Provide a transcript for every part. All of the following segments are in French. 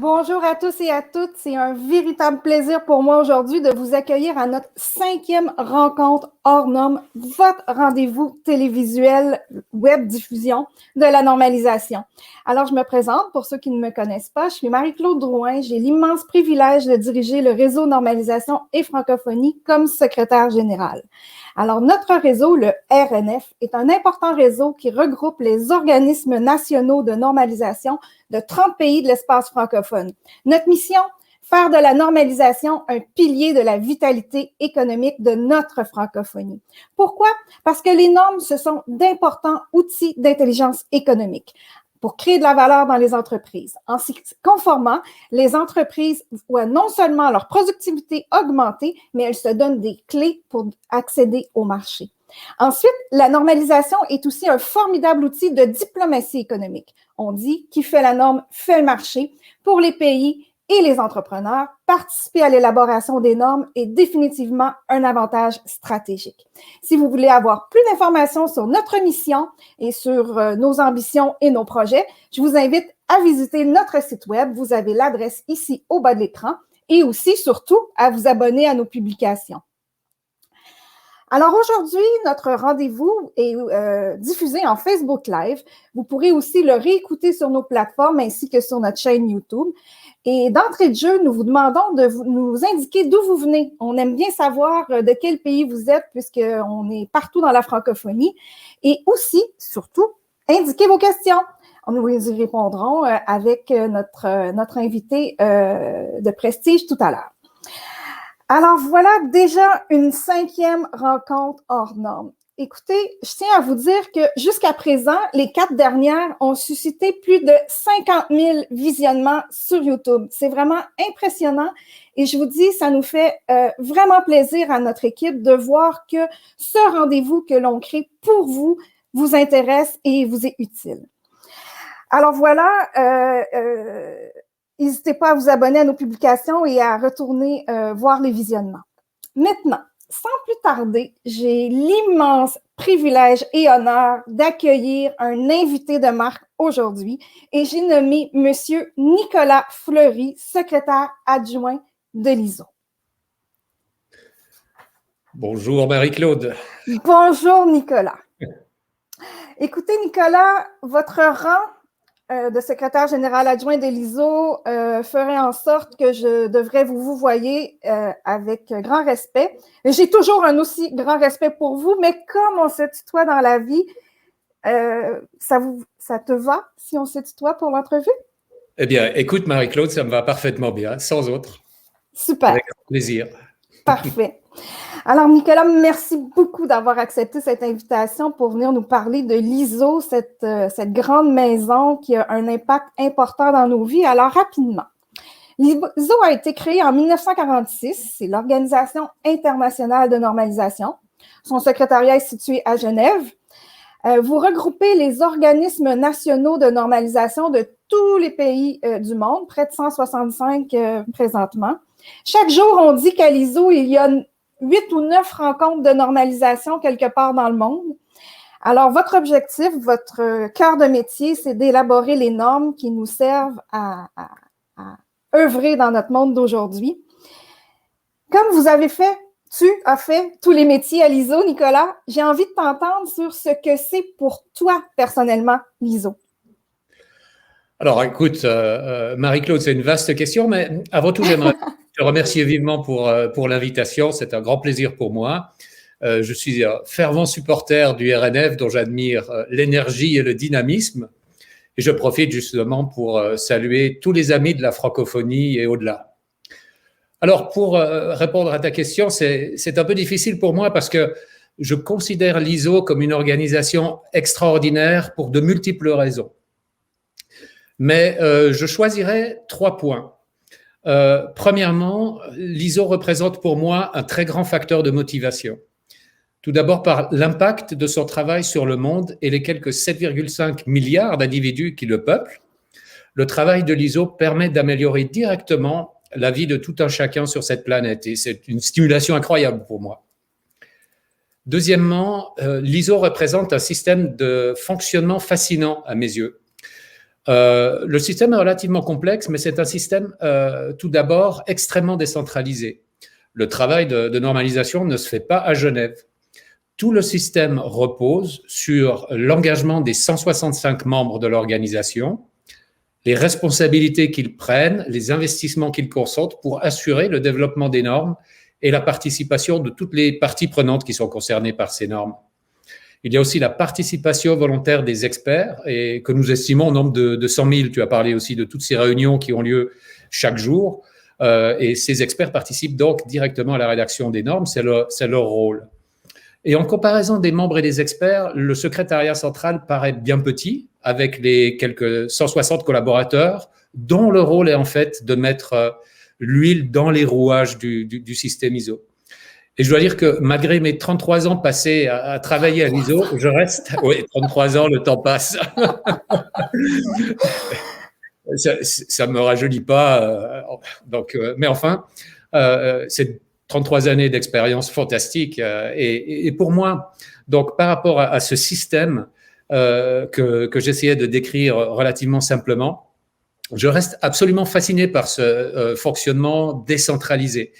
Bonjour à tous et à toutes. C'est un véritable plaisir pour moi aujourd'hui de vous accueillir à notre 5e rencontre hors normes, votre rendez-vous télévisuel web diffusion de la normalisation. Alors, je me présente pour ceux qui ne me connaissent pas. Je suis Marie-Claude Drouin. J'ai l'immense privilège de diriger le réseau Normalisation et Francophonie comme secrétaire générale. Alors, notre réseau, le RNF, est un important réseau qui regroupe les organismes nationaux de normalisation de 30 pays de l'espace francophone. Notre mission, faire de la normalisation un pilier de la vitalité économique de notre francophonie. Pourquoi? Parce que les normes, ce sont d'importants outils d'intelligence économique pour créer de la valeur dans les entreprises. En s'y conformant, les entreprises voient non seulement leur productivité augmenter, mais elles se donnent des clés pour accéder au marché. Ensuite, la normalisation est aussi un formidable outil de diplomatie économique. On dit qui fait la norme fait le marché. Pour les pays et les entrepreneurs, participer à l'élaboration des normes est définitivement un avantage stratégique. Si vous voulez avoir plus d'informations sur notre mission et sur nos ambitions et nos projets, je vous invite à visiter notre site web. Vous avez l'adresse ici au bas de l'écran et aussi, surtout, à vous abonner à nos publications. Alors aujourd'hui, notre rendez-vous est diffusé en Facebook Live. Vous pourrez aussi le réécouter sur nos plateformes ainsi que sur notre chaîne YouTube. Et d'entrée de jeu, nous vous demandons de nous indiquer d'où vous venez. On aime bien savoir de quel pays vous êtes puisqu'on est partout dans la francophonie. Et aussi, surtout, indiquez vos questions. Nous y répondrons avec notre invité de prestige tout à l'heure. Alors voilà déjà une 5e rencontre hors norme. Écoutez, je tiens à vous dire que jusqu'à présent, les 4 dernières ont suscité plus de 50 000 visionnements sur YouTube. C'est vraiment impressionnant et je vous dis, ça nous fait vraiment plaisir à notre équipe de voir que ce rendez-vous que l'on crée pour vous vous intéresse et vous est utile. Alors voilà, n'hésitez pas à vous abonner à nos publications et à retourner voir les visionnements. Maintenant, sans plus tarder, j'ai l'immense privilège et honneur d'accueillir un invité de marque aujourd'hui et j'ai nommé M. Nicolas Fleury, secrétaire adjoint de l'ISO. Bonjour Marie-Claude. Bonjour Nicolas. Écoutez Nicolas, votre rang de secrétaire général adjoint de l'ISO ferait en sorte que je devrais vous voyer avec grand respect. J'ai toujours un aussi grand respect pour vous, mais comme on se tutoie dans la vie, ça te va si on se tutoie pour l'entrevue? Eh bien, écoute Marie-Claude, ça me va parfaitement bien, sans autre. Super. Avec plaisir. Parfait. Alors, Nicolas, merci beaucoup d'avoir accepté cette invitation pour venir nous parler de l'ISO, cette grande maison qui a un impact important dans nos vies. Alors, rapidement, l'ISO a été créée en 1946. C'est l'Organisation internationale de normalisation. Son secrétariat est situé à Genève. Vous regroupez les organismes nationaux de normalisation de tous les pays du monde, près de 165 présentement. Chaque jour, on dit qu'à l'ISO, il y a 8 ou 9 rencontres de normalisation quelque part dans le monde. Alors, votre objectif, votre cœur de métier, c'est d'élaborer les normes qui nous servent à œuvrer dans notre monde d'aujourd'hui. Comme vous avez fait, tu as fait tous les métiers à l'ISO, Nicolas, j'ai envie de t'entendre sur ce que c'est pour toi, personnellement, l'ISO. Alors, écoute, Marie-Claude, c'est une vaste question, mais avant tout, j'aimerais te remercier vivement pour l'invitation. C'est un grand plaisir pour moi. Je suis un fervent supporter du RNF, dont j'admire l'énergie et le dynamisme. Et je profite justement pour saluer tous les amis de la francophonie et au-delà. Alors, pour répondre à ta question, c'est un peu difficile pour moi parce que je considère l'ISO comme une organisation extraordinaire pour de multiples raisons. Mais je choisirais 3 points. Premièrement, l'ISO représente pour moi un très grand facteur de motivation. Tout d'abord par l'impact de son travail sur le monde et les quelques 7,5 milliards d'individus qui le peuplent. Le travail de l'ISO permet d'améliorer directement la vie de tout un chacun sur cette planète et c'est une stimulation incroyable pour moi. Deuxièmement, l'ISO représente un système de fonctionnement fascinant à mes yeux. Le système est relativement complexe, mais c'est un système tout d'abord extrêmement décentralisé. Le travail de normalisation ne se fait pas à Genève. Tout le système repose sur l'engagement des 165 membres de l'organisation, les responsabilités qu'ils prennent, les investissements qu'ils consentent pour assurer le développement des normes et la participation de toutes les parties prenantes qui sont concernées par ces normes. Il y a aussi la participation volontaire des experts et que nous estimons au nombre de 100 000. Tu as parlé aussi de toutes ces réunions qui ont lieu chaque jour. Et ces experts participent donc directement à la rédaction des normes, c'est leur rôle. Et en comparaison des membres et des experts, le secrétariat central paraît bien petit, avec les quelques 160 collaborateurs, dont le rôle est en fait de mettre l'huile dans les rouages du système ISO. Et je dois dire que malgré mes 33 ans passés à travailler à l'ISO, je reste… Oui, 33 ans, le temps passe. Ça ne me rajeunit pas. Mais enfin, c'est 33 années d'expérience fantastique. Et pour moi, donc, par rapport à ce système que j'essayais de décrire relativement simplement, je reste absolument fasciné par ce fonctionnement décentralisé.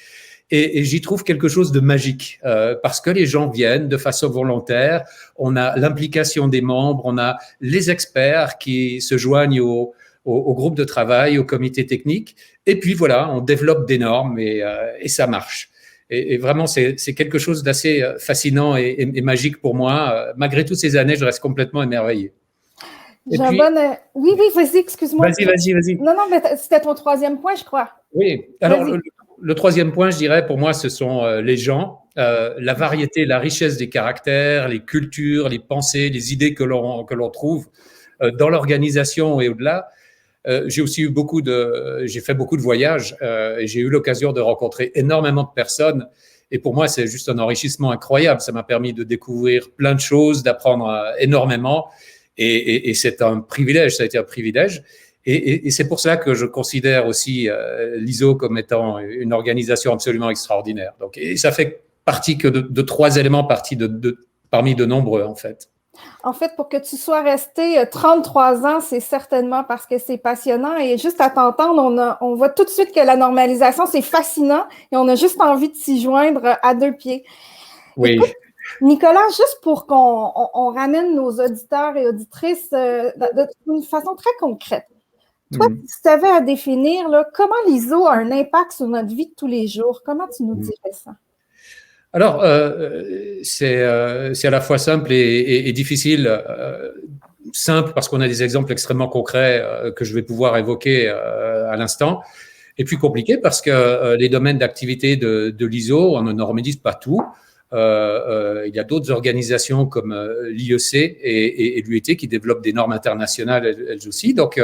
Et j'y trouve quelque chose de magique parce que les gens viennent de façon volontaire. On a l'implication des membres, on a les experts qui se joignent au groupe de travail, au comité technique. Et puis voilà, on développe des normes et ça marche. Et vraiment, c'est quelque chose d'assez fascinant et magique pour moi. Malgré toutes ces années, je reste complètement émerveillé. Oui, vas-y, excuse-moi. Vas-y. Non, mais c'était ton troisième point, je crois. Oui, alors le troisième point, je dirais, pour moi, ce sont les gens, la variété, la richesse des caractères, les cultures, les pensées, les idées que l'on trouve dans l'organisation et au-delà. J'ai aussi eu j'ai fait beaucoup de voyages et j'ai eu l'occasion de rencontrer énormément de personnes. Et pour moi, c'est juste un enrichissement incroyable. Ça m'a permis de découvrir plein de choses, d'apprendre énormément. Et c'est un privilège, ça a été un privilège. Et c'est pour ça que je considère aussi l'ISO comme étant une organisation absolument extraordinaire. Donc, et ça fait partie que de 3 éléments parmi de nombreux, en fait. En fait, pour que tu sois resté 33 ans, c'est certainement parce que c'est passionnant. Et juste à t'entendre, on voit tout de suite que la normalisation, c'est fascinant et on a juste envie de s'y joindre à 2 pieds. Oui. Écoute, Nicolas, juste pour qu'on ramène nos auditeurs et auditrices d'une façon très concrète. Toi, si tu avais à définir comment l'ISO a un impact sur notre vie de tous les jours, comment tu nous dirais ça? Alors, c'est à la fois simple et difficile. Simple parce qu'on a des exemples extrêmement concrets que je vais pouvoir évoquer à l'instant. Et puis compliqué parce que les domaines d'activité de l'ISO, on ne normalise pas tout. Il y a d'autres organisations comme l'IEC et l'UET qui développent des normes internationales elles aussi. Donc,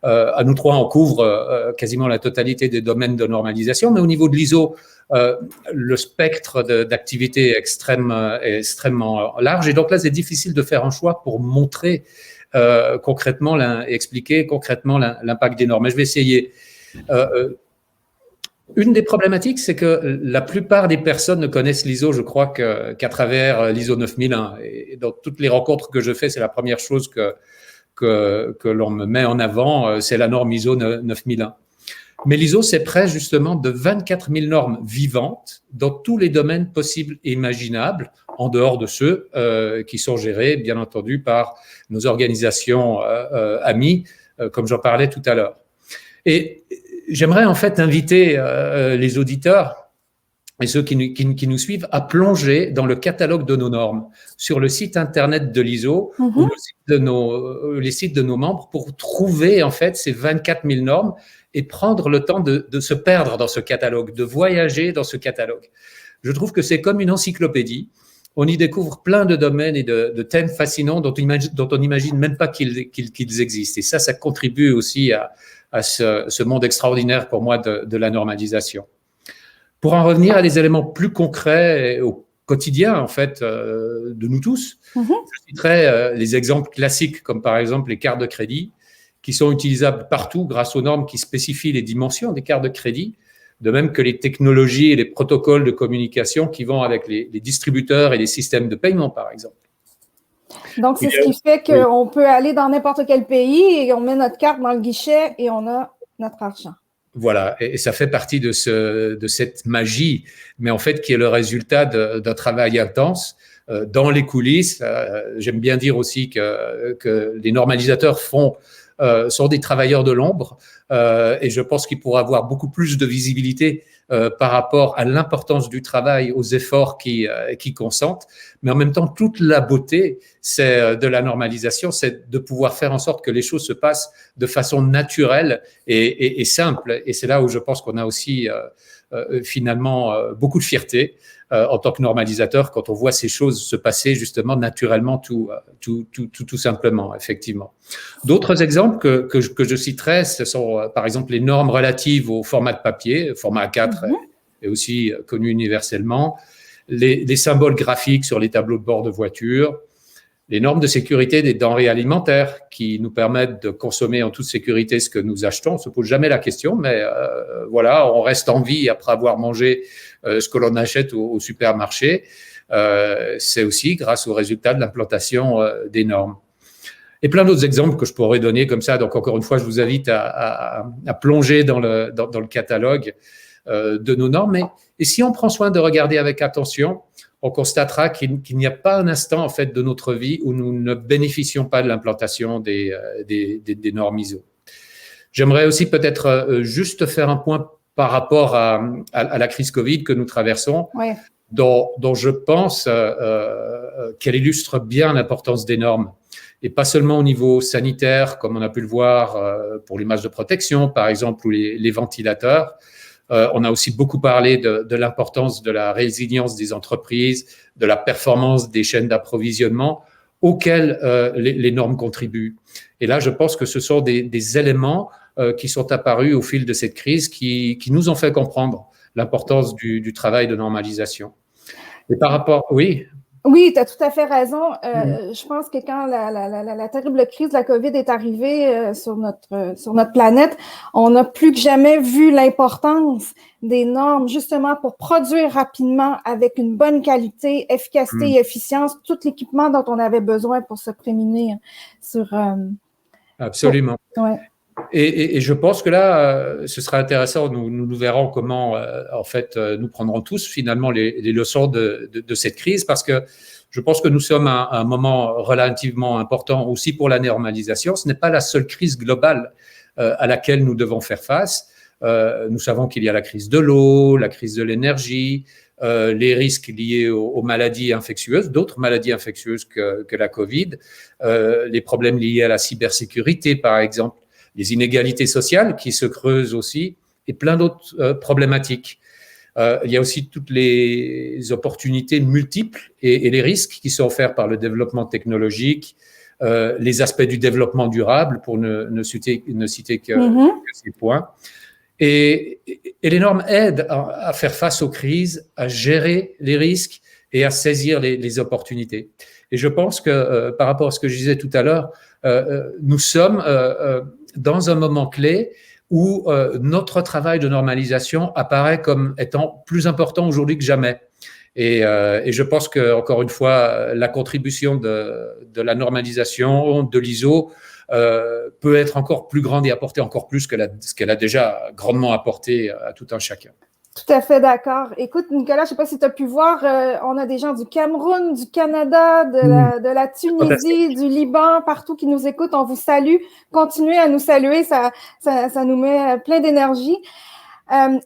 à nous trois, on couvre quasiment la totalité des domaines de normalisation. Mais au niveau de l'ISO, le spectre d'activité est extrêmement large. Et donc là, c'est difficile de faire un choix pour montrer concrètement et expliquer concrètement l'impact des normes. Mais je vais essayer. Une des problématiques, c'est que la plupart des personnes ne connaissent l'ISO, je crois, qu'à travers l'ISO 9001. Et dans toutes les rencontres que je fais, c'est la première chose que l'on me met en avant, c'est la norme ISO 9001. Mais l'ISO, c'est près justement de 24 000 normes vivantes dans tous les domaines possibles et imaginables, en dehors de ceux qui sont gérés, bien entendu, par nos organisations amies, comme j'en parlais tout à l'heure. Et j'aimerais en fait inviter les auditeurs et ceux qui nous suivent à plonger dans le catalogue de nos normes sur le site internet de l'ISO ou les sites de nos membres pour trouver en fait ces 24 000 normes et prendre le temps de se perdre dans ce catalogue, de voyager dans ce catalogue. Je trouve que c'est comme une encyclopédie. On y découvre plein de domaines et de thèmes fascinants dont on n'imagine même pas qu'ils existent. Et ça contribue aussi à ce monde extraordinaire pour moi de la normalisation. Pour en revenir à des éléments plus concrets au quotidien, en fait, de nous tous, je citerai les exemples classiques, comme par exemple les cartes de crédit, qui sont utilisables partout grâce aux normes qui spécifient les dimensions des cartes de crédit, de même que les technologies et les protocoles de communication qui vont avec les distributeurs et les systèmes de paiement, par exemple. Donc, c'est ce qui fait qu'on peut aller dans n'importe quel pays et on met notre carte dans le guichet et on a notre argent. Voilà, et ça fait partie de cette magie, mais en fait qui est le résultat d'un travail intense dans les coulisses. J'aime bien dire aussi que les normalisateurs sont des travailleurs de l'ombre, et je pense qu'ils pourraient avoir beaucoup plus de visibilité par rapport à l'importance du travail, aux efforts qu'ils consentent. Mais en même temps, toute la beauté de la normalisation, c'est de pouvoir faire en sorte que les choses se passent de façon naturelle et simple. Et c'est là où je pense qu'on a aussi finalement beaucoup de fierté en tant que normalisateur quand on voit ces choses se passer justement naturellement, tout simplement, effectivement. D'autres exemples que je citerai, ce sont par exemple les normes relatives au format de papier, format A4 est aussi connu universellement, les symboles graphiques sur les tableaux de bord de voiture, les normes de sécurité des denrées alimentaires qui nous permettent de consommer en toute sécurité ce que nous achetons. On ne se pose jamais la question, mais voilà, on reste en vie après avoir mangé ce que l'on achète au supermarché. C'est aussi grâce aux résultats de l'implantation des normes. Et plein d'autres exemples que je pourrais donner comme ça. Donc, encore une fois, je vous invite à plonger dans le catalogue de nos normes. Et si on prend soin de regarder avec attention, on constatera qu'il n'y a pas un instant en fait de notre vie où nous ne bénéficions pas de l'implantation des normes ISO. J'aimerais aussi peut-être juste faire un point par rapport à la crise Covid que nous traversons, dont je pense qu'elle illustre bien l'importance des normes. Et pas seulement au niveau sanitaire, comme on a pu le voir pour les masques de protection, par exemple, ou les ventilateurs. On a aussi beaucoup parlé de l'importance de la résilience des entreprises, de la performance des chaînes d'approvisionnement auxquelles les normes contribuent. Et là, je pense que ce sont des éléments qui sont apparus au fil de cette crise qui nous ont fait comprendre l'importance du travail de normalisation. Et par rapport… Oui. Oui, tu as tout à fait raison. Je pense que quand la terrible crise de la COVID est arrivée sur notre planète, on a plus que jamais vu l'importance des normes, justement pour produire rapidement avec une bonne qualité, efficacité et efficience, tout l'équipement dont on avait besoin pour se prémunir sur… Absolument. Ouais. Et je pense que là, ce sera intéressant. Nous verrons comment, en fait, nous prendrons tous finalement les leçons de cette crise, parce que je pense que nous sommes à un moment relativement important aussi pour la normalisation. Ce n'est pas la seule crise globale à laquelle nous devons faire face. Nous savons qu'il y a la crise de l'eau, la crise de l'énergie, les risques liés aux maladies infectieuses, d'autres maladies infectieuses que la Covid, les problèmes liés à la cybersécurité, par exemple, les inégalités sociales qui se creusent aussi, et plein d'autres problématiques. Il y a aussi toutes les opportunités multiples et les risques qui sont offerts par le développement technologique, les aspects du développement durable, pour ne citer que ces points. Et les normes aident à faire face aux crises, à gérer les risques et à saisir les opportunités. Et je pense que par rapport à ce que je disais tout à l'heure, nous sommes dans un moment clé où notre travail de normalisation apparaît comme étant plus important aujourd'hui que jamais. Et je pense que, encore une fois, la contribution de la normalisation, de l'ISO, peut être encore plus grande et apporter encore plus que ce qu'elle a déjà grandement apporté à tout un chacun. Tout à fait d'accord. Écoute, Nicolas, je ne sais pas si tu as pu voir, on a des gens du Cameroun, du Canada, de la Tunisie, du Liban, partout qui nous écoutent. On vous salue. Continuez à nous saluer, ça nous met plein d'énergie.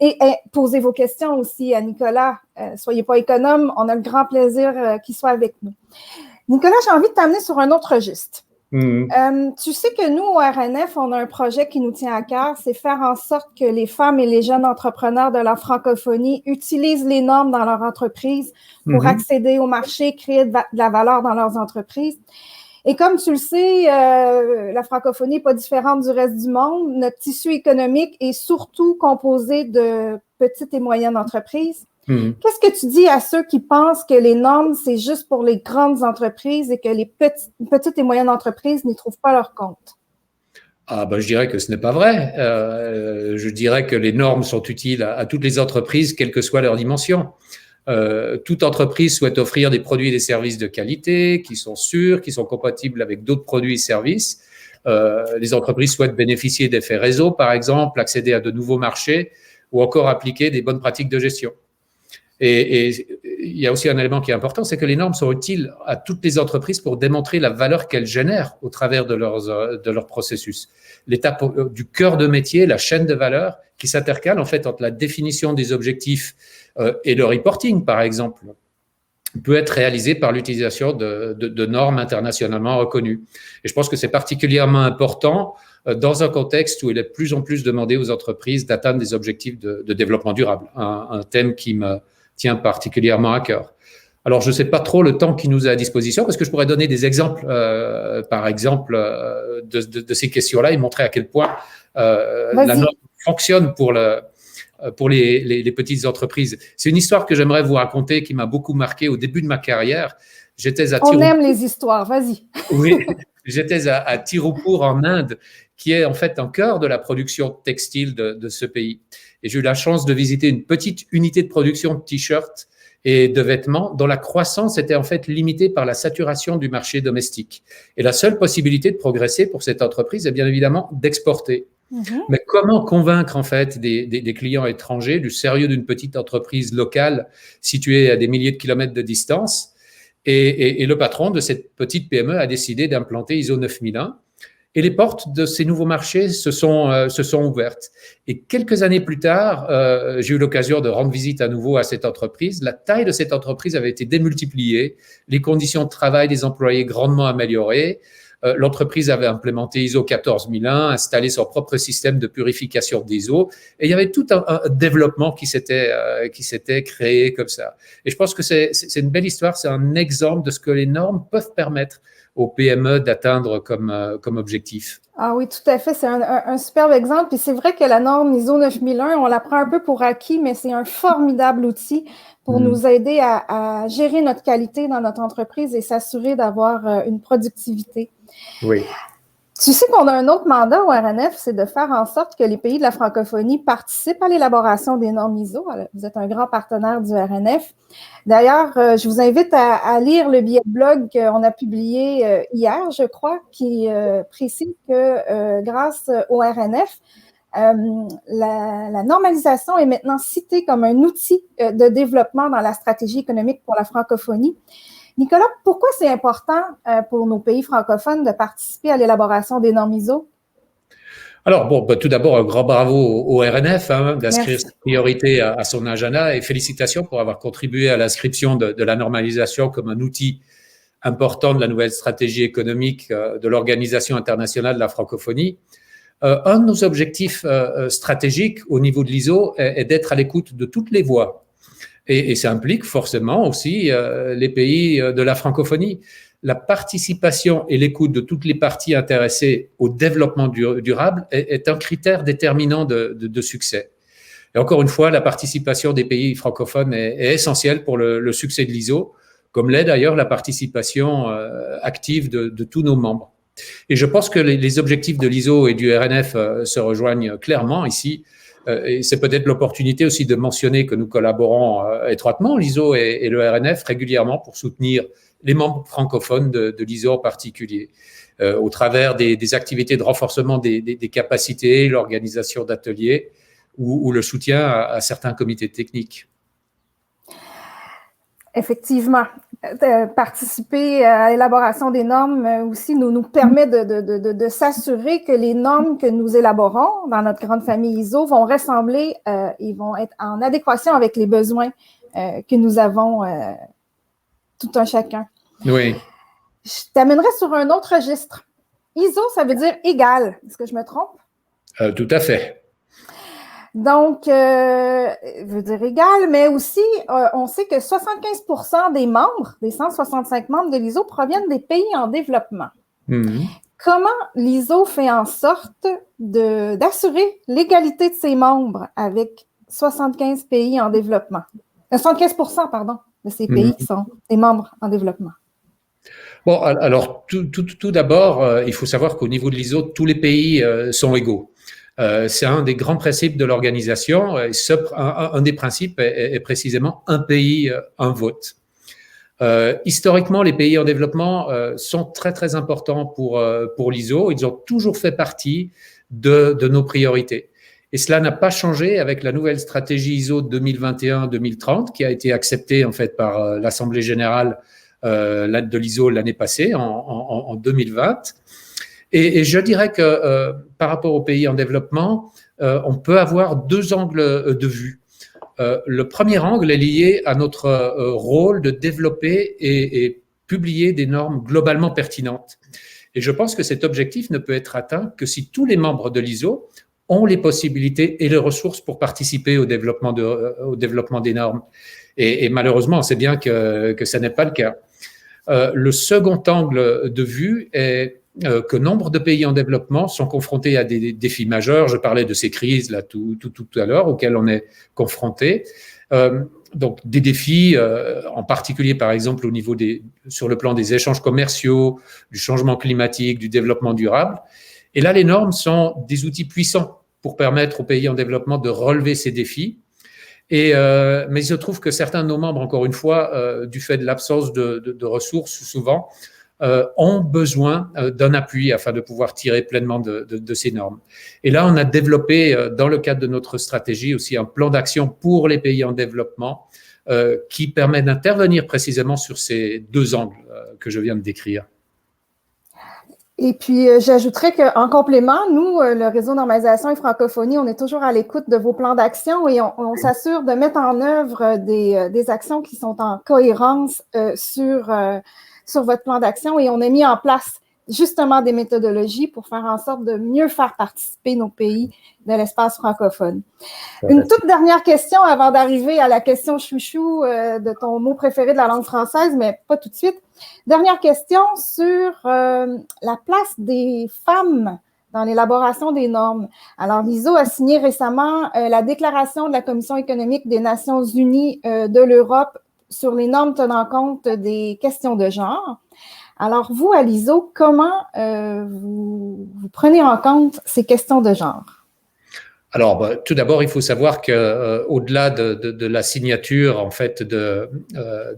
Et posez vos questions aussi à Nicolas. Soyez pas économe, on a le grand plaisir qu'il soit avec nous. Nicolas, j'ai envie de t'amener sur un autre registre. Tu sais que nous, au RNF, on a un projet qui nous tient à cœur, c'est faire en sorte que les femmes et les jeunes entrepreneurs de la francophonie utilisent les normes dans leur entreprise pour accéder au marché, créer de la valeur dans leurs entreprises. Et comme tu le sais, la francophonie n'est pas différente du reste du monde. Notre tissu économique est surtout composé de petites et moyennes entreprises. Qu'est-ce que tu dis à ceux qui pensent que les normes, c'est juste pour les grandes entreprises et que les petites et moyennes entreprises n'y trouvent pas leur compte? Je dirais que ce n'est pas vrai. Je dirais que les normes sont utiles à toutes les entreprises, quelle que soit leur dimension. Toute entreprise souhaite offrir des produits et des services de qualité, qui sont sûrs, qui sont compatibles avec d'autres produits et services. Les entreprises souhaitent bénéficier d'effets réseau, par exemple, accéder à de nouveaux marchés ou encore appliquer des bonnes pratiques de gestion. Et il y a aussi un élément qui est important, c'est que les normes sont utiles à toutes les entreprises pour démontrer la valeur qu'elles génèrent au travers de leur processus. L'étape du cœur de métier, la chaîne de valeur, qui s'intercale en fait entre la définition des objectifs et le reporting, par exemple, peut être réalisé par l'utilisation de normes internationalement reconnues. Et je pense que c'est particulièrement important dans un contexte où il est de plus en plus demandé aux entreprises d'atteindre des objectifs de développement durable, un thème qui me tient particulièrement à cœur. Alors, je ne sais pas trop le temps qui nous est à disposition, parce que je pourrais donner des exemples, par exemple, de ces questions-là et montrer à quel point la norme fonctionne pour les petites entreprises. C'est une histoire que j'aimerais vous raconter qui m'a beaucoup marqué au début de ma carrière. On aime les histoires, vas-y. Oui, j'étais à Tirupur en Inde, qui est en fait un cœur de la production textile de ce pays. Et j'ai eu la chance de visiter une petite unité de production de t-shirts et de vêtements dont la croissance était en fait limitée par la saturation du marché domestique. Et la seule possibilité de progresser pour cette entreprise est bien évidemment d'exporter. Mais comment convaincre en fait des clients étrangers du sérieux d'une petite entreprise locale située à des milliers de kilomètres de distance? Et le patron de cette petite PME a décidé d'implanter ISO 9001. Et les portes de ces nouveaux marchés se sont ouvertes. Et quelques années plus tard, j'ai eu l'occasion de rendre visite à nouveau à cette entreprise. La taille de cette entreprise avait été démultipliée, les conditions de travail des employés grandement améliorées. L'entreprise avait implémenté ISO 14001, installé son propre système de purification des eaux. Et il y avait tout un développement qui s'était créé comme ça. Et je pense que c'est une belle histoire, c'est un exemple de ce que les normes peuvent permettre aux PME d'atteindre comme objectif. Ah oui, tout à fait. C'est un superbe exemple. Puis c'est vrai que la norme ISO 9001, on la prend un peu pour acquis, mais c'est un formidable outil pour nous aider à gérer notre qualité dans notre entreprise et s'assurer d'avoir une productivité. Oui. Tu sais qu'on a un autre mandat au RNF, c'est de faire en sorte que les pays de la francophonie participent à l'élaboration des normes ISO. Vous êtes un grand partenaire du RNF. D'ailleurs, je vous invite à lire le billet de blog qu'on a publié hier, je crois, qui précise que grâce au RNF, la normalisation est maintenant citée comme un outil de développement dans la stratégie économique pour la francophonie. Nicolas, pourquoi c'est important pour nos pays francophones de participer à l'élaboration des normes ISO? Alors, tout d'abord, un grand bravo au RNF d'inscrire cette priorité à son agenda et félicitations pour avoir contribué à l'inscription de la normalisation comme un outil important de la nouvelle stratégie économique de l'Organisation internationale de la francophonie. Un de nos objectifs stratégiques au niveau de l'ISO est d'être à l'écoute de toutes les voix. Et ça implique forcément aussi les pays de la francophonie. La participation et l'écoute de toutes les parties intéressées au développement durable est un critère déterminant de succès. Et encore une fois, la participation des pays francophones est essentielle pour le succès de l'ISO, comme l'est d'ailleurs la participation active de tous nos membres. Et je pense que les objectifs de l'ISO et du RNF se rejoignent clairement ici. Et c'est peut-être l'opportunité aussi de mentionner que nous collaborons étroitement, l'ISO et le RNF, régulièrement pour soutenir les membres francophones de l'ISO en particulier, au travers des activités de renforcement des capacités, l'organisation d'ateliers ou le soutien à certains comités techniques. Effectivement. Participer à l'élaboration des normes aussi nous permet de s'assurer que les normes que nous élaborons dans notre grande famille ISO vont ressembler et vont être en adéquation avec les besoins que nous avons tout un chacun. Oui. Je t'amènerai sur un autre registre. ISO, ça veut dire égal. Est-ce que je me trompe? Tout à fait. Donc, veut dire égal, mais aussi, on sait que 75% des membres, des 165 membres de l'ISO, proviennent des pays en développement. Comment l'ISO fait en sorte d'assurer l'égalité de ses membres avec 75 pays en développement? 75%, pardon, de ces pays qui sont des membres en développement. Bon, alors, tout d'abord, il faut savoir qu'au niveau de l'ISO, tous les pays sont égaux. C'est un des grands principes de l'organisation. Un des principes est précisément un pays, un vote. Historiquement, les pays en développement sont très, très importants pour l'ISO. Ils ont toujours fait partie de nos priorités. Et cela n'a pas changé avec la nouvelle stratégie ISO 2021-2030 qui a été acceptée en fait par l'Assemblée générale de l'ISO l'année passée, en 2020. Et je dirais que par rapport aux pays en développement, on peut avoir deux angles de vue. Le premier angle est lié à notre rôle de développer et publier des normes globalement pertinentes. Et je pense que cet objectif ne peut être atteint que si tous les membres de l'ISO ont les possibilités et les ressources pour participer au développement des normes. Et malheureusement, on sait bien que ce n'est pas le cas. Le second angle de vue est que nombre de pays en développement sont confrontés à des défis majeurs. Je parlais de ces crises là tout à l'heure auxquelles on est confronté. Donc des défis, en particulier par exemple sur le plan des échanges commerciaux, du changement climatique, du développement durable. Et là, les normes sont des outils puissants pour permettre aux pays en développement de relever ces défis. Mais il se trouve que certains de nos membres, encore une fois, du fait de l'absence de ressources souvent, ont besoin d'un appui afin de pouvoir tirer pleinement de ces normes. Et là, on a développé, dans le cadre de notre stratégie, aussi un plan d'action pour les pays en développement qui permet d'intervenir précisément sur ces deux angles que je viens de décrire. Et puis, j'ajouterais qu'en complément, nous, le réseau normalisation et francophonie, on est toujours à l'écoute de vos plans d'action et on s'assure de mettre en œuvre des actions qui sont en cohérence sur votre plan d'action et on a mis en place justement des méthodologies pour faire en sorte de mieux faire participer nos pays de l'espace francophone. Une toute dernière question avant d'arriver à la question chouchou de ton mot préféré de la langue française, mais pas tout de suite. Dernière question sur la place des femmes dans l'élaboration des normes. Alors, l'ISO a signé récemment la déclaration de la Commission économique des Nations unies de l'Europe sur les normes tenant compte des questions de genre. Alors, vous, à l'ISO, comment vous prenez en compte ces questions de genre? Alors, tout d'abord, il faut savoir qu'au-delà de la signature, en fait, de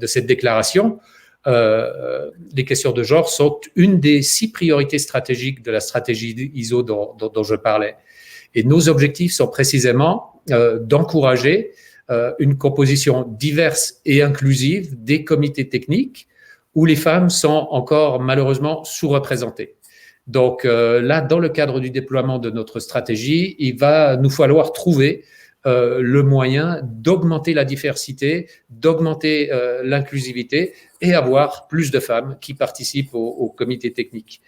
cette déclaration, les questions de genre sont une des 6 priorités stratégiques de la stratégie ISO dont je parlais. Et nos objectifs sont précisément d'encourager une composition diverse et inclusive des comités techniques où les femmes sont encore malheureusement sous-représentées. Donc là, dans le cadre du déploiement de notre stratégie, il va nous falloir trouver le moyen d'augmenter la diversité, d'augmenter l'inclusivité et avoir plus de femmes qui participent au comité technique.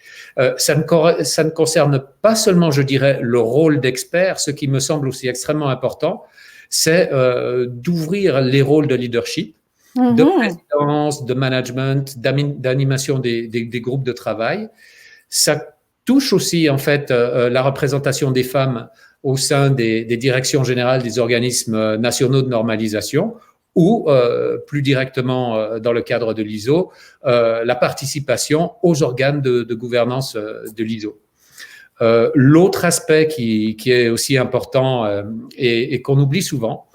Ça ne concerne pas seulement, je dirais, le rôle d'expert. Ce qui me semble aussi extrêmement important, c'est d'ouvrir les rôles de leadership, de présidence, de management, d'animation des groupes de travail. Ça touche aussi en fait la représentation des femmes au sein des directions générales des organismes nationaux de normalisation ou plus directement dans le cadre de l'ISO, la participation aux organes de gouvernance de l'ISO. L'autre aspect qui est aussi important et qu'on oublie souvent,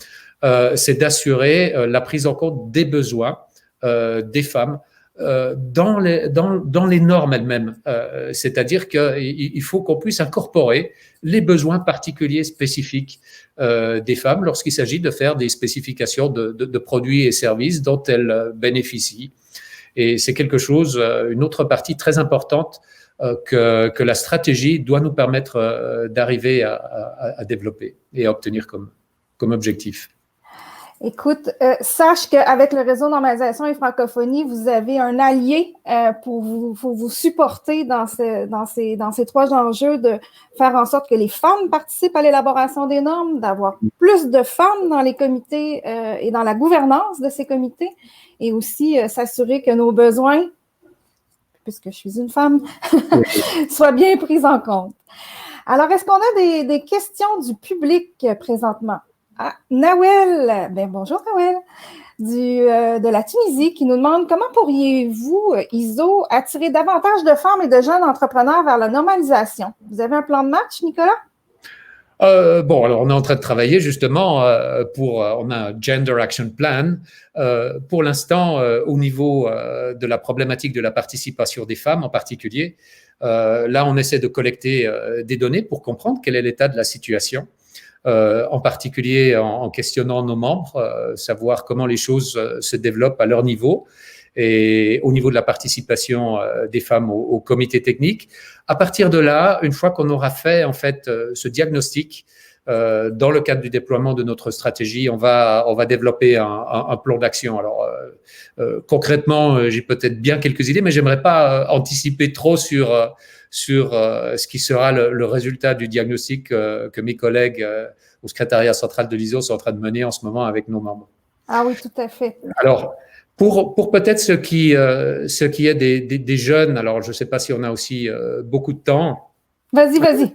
c'est d'assurer la prise en compte des besoins des femmes dans les normes elles-mêmes. C'est-à-dire qu'il faut qu'on puisse incorporer les besoins particuliers spécifiques des femmes lorsqu'il s'agit de faire des spécifications de produits et services dont elles bénéficient. Et c'est quelque chose, une autre partie très importante que la stratégie doit nous permettre d'arriver à développer et à obtenir comme objectif. Écoute, sache qu'avec le réseau normalisation et francophonie, vous avez un allié pour vous supporter dans ces 3 enjeux, de faire en sorte que les femmes participent à l'élaboration des normes, d'avoir plus de femmes dans les comités et dans la gouvernance de ces comités, et aussi s'assurer que nos besoins, puisque je suis une femme, soient bien pris en compte. Alors, est-ce qu'on a des questions du public présentement? Ah, Nawel, bonjour Nawel, de la Tunisie, qui nous demande comment pourriez-vous, ISO, attirer davantage de femmes et de jeunes entrepreneurs vers la normalisation? Vous avez un plan de match, Nicolas? Bon, alors on est en train de travailler justement on a un Gender Action Plan. Pour l'instant, au niveau de la problématique de la participation des femmes en particulier, là on essaie de collecter des données pour comprendre quel est l'état de la situation. En particulier en questionnant nos membres, savoir comment les choses se développent à leur niveau et au niveau de la participation des femmes au comité technique. À partir de là, une fois qu'on aura fait en fait ce diagnostic, dans le cadre du déploiement de notre stratégie, on va développer un plan d'action. Alors concrètement, j'ai peut-être bien quelques idées, mais j'aimerais pas anticiper trop sur ce qui sera le résultat du diagnostic que mes collègues au secrétariat central de l'ISO sont en train de mener en ce moment avec nos membres. Ah oui, tout à fait. Alors, pour peut-être ce qui est des jeunes, alors je ne sais pas si on a aussi beaucoup de temps. Vas-y.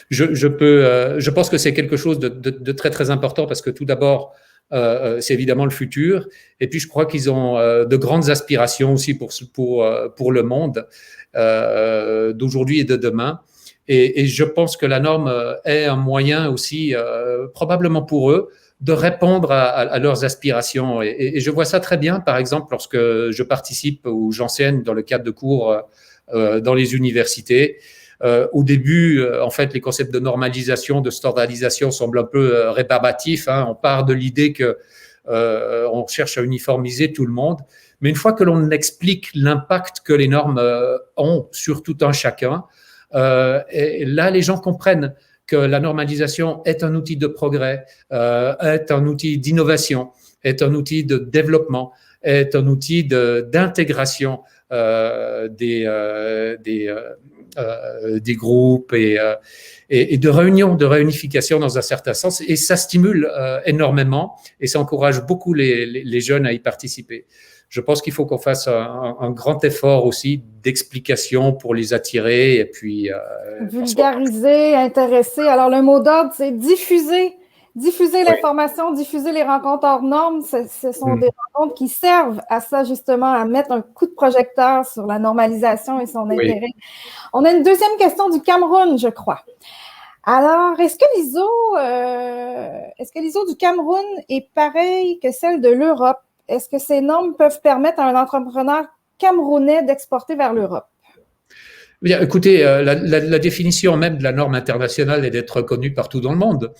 Je pense que c'est quelque chose de très, très important parce que tout d'abord, c'est évidemment le futur. Et puis, je crois qu'ils ont de grandes aspirations aussi pour le monde d'aujourd'hui et de demain. Et je pense que la norme est un moyen aussi, probablement pour eux, de répondre à leurs aspirations. Et je vois ça très bien, par exemple, lorsque je participe ou j'enseigne dans le cadre de cours dans les universités. Au début, en fait, les concepts de normalisation, de standardisation semblent un peu rébarbatifs. Hein. On part de l'idée que on cherche à uniformiser tout le monde. Mais une fois que l'on explique l'impact que les normes ont sur tout un chacun, et là, les gens comprennent que la normalisation est un outil de progrès, est un outil d'innovation, est un outil de développement, est un outil d'intégration des groupes et de réunion, de réunification dans un certain sens. Et ça stimule énormément et ça encourage beaucoup les jeunes à y participer. Je pense qu'il faut qu'on fasse un grand effort aussi d'explication pour les attirer et puis vulgariser, intéresser. Alors, le mot d'ordre, c'est diffuser l'information, diffuser les rencontres hors normes. Ce sont des rencontres qui servent à ça, justement, à mettre un coup de projecteur sur la normalisation et son intérêt. On a une deuxième question du Cameroun, je crois. Alors, est-ce que l'ISO du Cameroun est pareil que celle de l'Europe? Est-ce que ces normes peuvent permettre à un entrepreneur camerounais d'exporter vers l'Europe? Bien, écoutez, la définition même de la norme internationale est d'être reconnue partout dans le monde.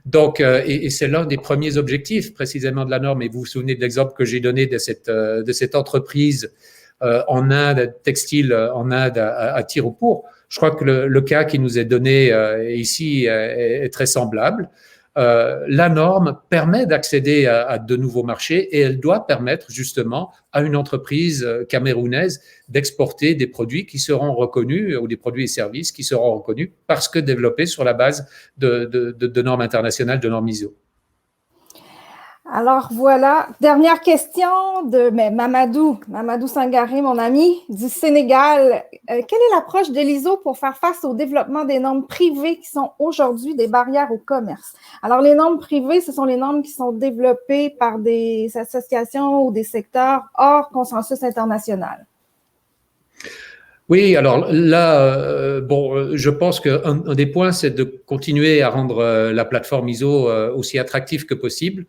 Donc, et c'est l'un des premiers objectifs précisément de la norme. Et vous vous souvenez de l'exemple que j'ai donné de cette entreprise en Inde, textile en Inde à Tirupur. Je crois que le cas qui nous est donné ici est très semblable. La norme permet d'accéder à de nouveaux marchés et elle doit permettre justement à une entreprise camerounaise d'exporter des produits qui seront reconnus ou des produits et services qui seront reconnus parce que développés sur la base de normes internationales, de normes ISO. Alors voilà, dernière question de Mamadou Sangaré, mon ami, du Sénégal. Quelle est l'approche de l'ISO pour faire face au développement des normes privées qui sont aujourd'hui des barrières au commerce? Alors les normes privées, ce sont les normes qui sont développées par des associations ou des secteurs hors consensus international. Oui, alors là, je pense qu'un des points, c'est de continuer à rendre la plateforme ISO aussi attractive que possible.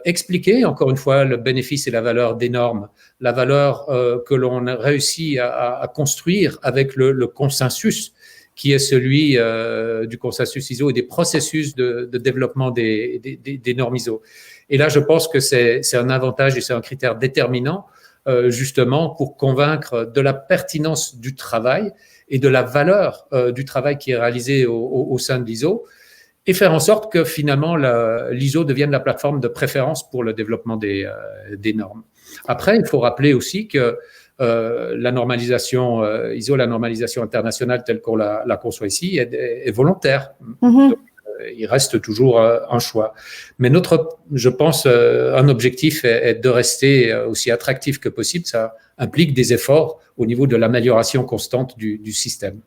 Expliquer, encore une fois, le bénéfice et la valeur des normes, la valeur que l'on a réussi à construire avec le consensus qui est celui du consensus ISO et des processus de développement des normes ISO. Et là, je pense que c'est un avantage et c'est un critère déterminant justement pour convaincre de la pertinence du travail et de la valeur du travail qui est réalisé au sein de l'ISO et faire en sorte que finalement l'ISO devienne la plateforme de préférence pour le développement des normes. Après, il faut rappeler aussi que la normalisation ISO, la normalisation internationale telle qu'on la conçoit ici, est volontaire. Donc, il reste toujours un choix. Mais je pense, un objectif est de rester aussi attractif que possible. Ça implique des efforts au niveau de l'amélioration constante du système.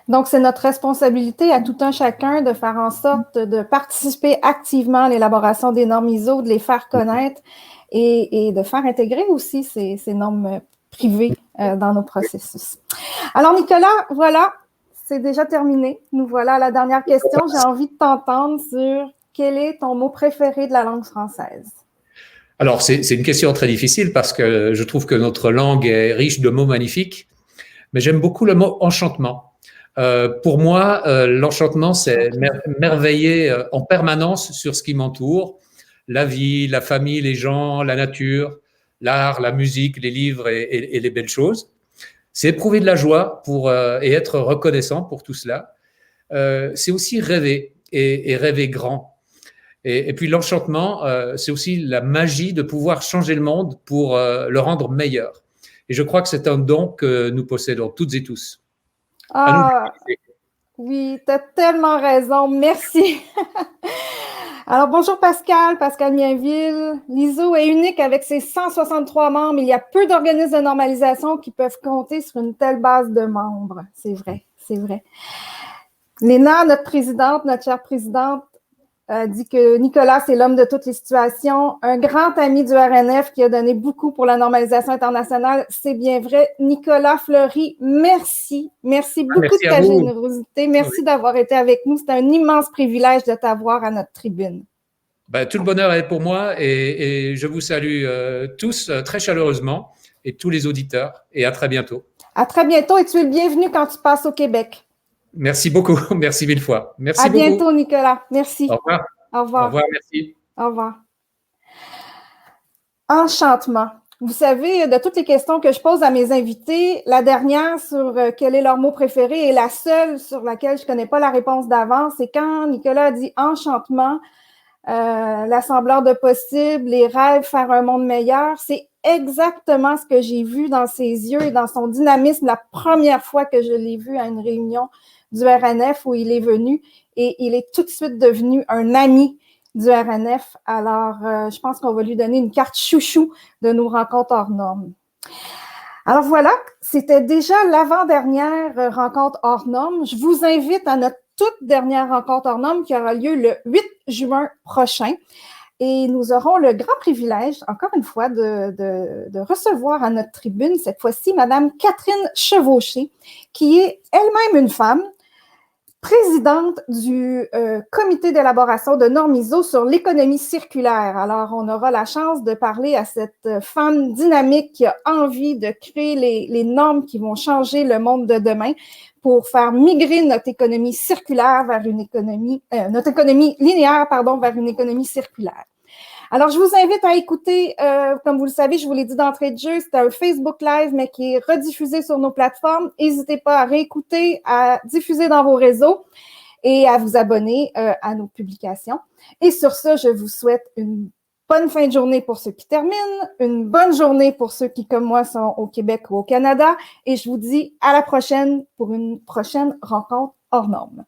Donc, c'est notre responsabilité à tout un chacun de faire en sorte de participer activement à l'élaboration des normes ISO, de les faire connaître et de faire intégrer aussi ces normes privées dans nos processus. Alors, Nicolas, voilà, c'est déjà terminé. Nous voilà à la dernière question. J'ai envie de t'entendre sur quel est ton mot préféré de la langue française? Alors, c'est une question très difficile parce que je trouve que notre langue est riche de mots magnifiques, mais j'aime beaucoup le mot enchantement. Pour moi, l'enchantement, c'est merveiller en permanence sur ce qui m'entoure, la vie, la famille, les gens, la nature, l'art, la musique, les livres et les belles choses. C'est éprouver de la joie et être reconnaissant pour tout cela. C'est aussi rêver et rêver grand. Et puis l'enchantement, c'est aussi la magie de pouvoir changer le monde pour le rendre meilleur. Et je crois que c'est un don que nous possédons toutes et tous. Ah, oui, tu as tellement raison. Merci. Alors, bonjour Pascal, Pascal Mienville. L'ISO est unique avec ses 163 membres. Il y a peu d'organismes de normalisation qui peuvent compter sur une telle base de membres. C'est vrai, c'est vrai. Léna, notre présidente, notre chère présidente, dit que Nicolas, c'est l'homme de toutes les situations, un grand ami du RNF qui a donné beaucoup pour la normalisation internationale. C'est bien vrai. Nicolas Fleury, merci. Merci beaucoup de ta générosité. Merci d'avoir été avec nous. C'est un immense privilège de t'avoir à notre tribune. Ben, tout le bonheur est pour moi et je vous salue tous très chaleureusement et tous les auditeurs et à très bientôt. À très bientôt et tu es le bienvenu quand tu passes au Québec. Merci beaucoup. Merci mille fois. Merci beaucoup. À bientôt, Nicolas. Merci. Au revoir. Au revoir. Au revoir, merci. Au revoir. Enchantement. Vous savez, de toutes les questions que je pose à mes invités, la dernière sur quel est leur mot préféré et la seule sur laquelle je ne connais pas la réponse d'avance, c'est quand Nicolas a dit enchantement, l'assembleur de possibles, les rêves, faire un monde meilleur. C'est exactement ce que j'ai vu dans ses yeux et dans son dynamisme la première fois que je l'ai vu à une réunion du RNF où il est venu et il est tout de suite devenu un ami du RNF. Alors, je pense qu'on va lui donner une carte chouchou de nos rencontres hors normes. Alors voilà, c'était déjà l'avant-dernière rencontre hors normes. Je vous invite à notre toute dernière rencontre hors normes qui aura lieu le 8 juin prochain. Et nous aurons le grand privilège, encore une fois, de recevoir à notre tribune, cette fois-ci, Madame Catherine Chevauché, qui est elle-même une femme, présidente du comité d'élaboration de normes ISO sur l'économie circulaire. Alors, on aura la chance de parler à cette femme dynamique qui a envie de créer les normes qui vont changer le monde de demain pour faire migrer notre économie circulaire vers une économie, notre économie linéaire, vers une économie circulaire. Alors, je vous invite à écouter, comme vous le savez, je vous l'ai dit d'entrée de jeu, c'est un Facebook Live, mais qui est rediffusé sur nos plateformes. N'hésitez pas à réécouter, à diffuser dans vos réseaux et à vous abonner à nos publications. Et sur ce, je vous souhaite une bonne fin de journée pour ceux qui terminent, une bonne journée pour ceux qui, comme moi, sont au Québec ou au Canada. Et je vous dis à la prochaine pour une prochaine rencontre hors normes.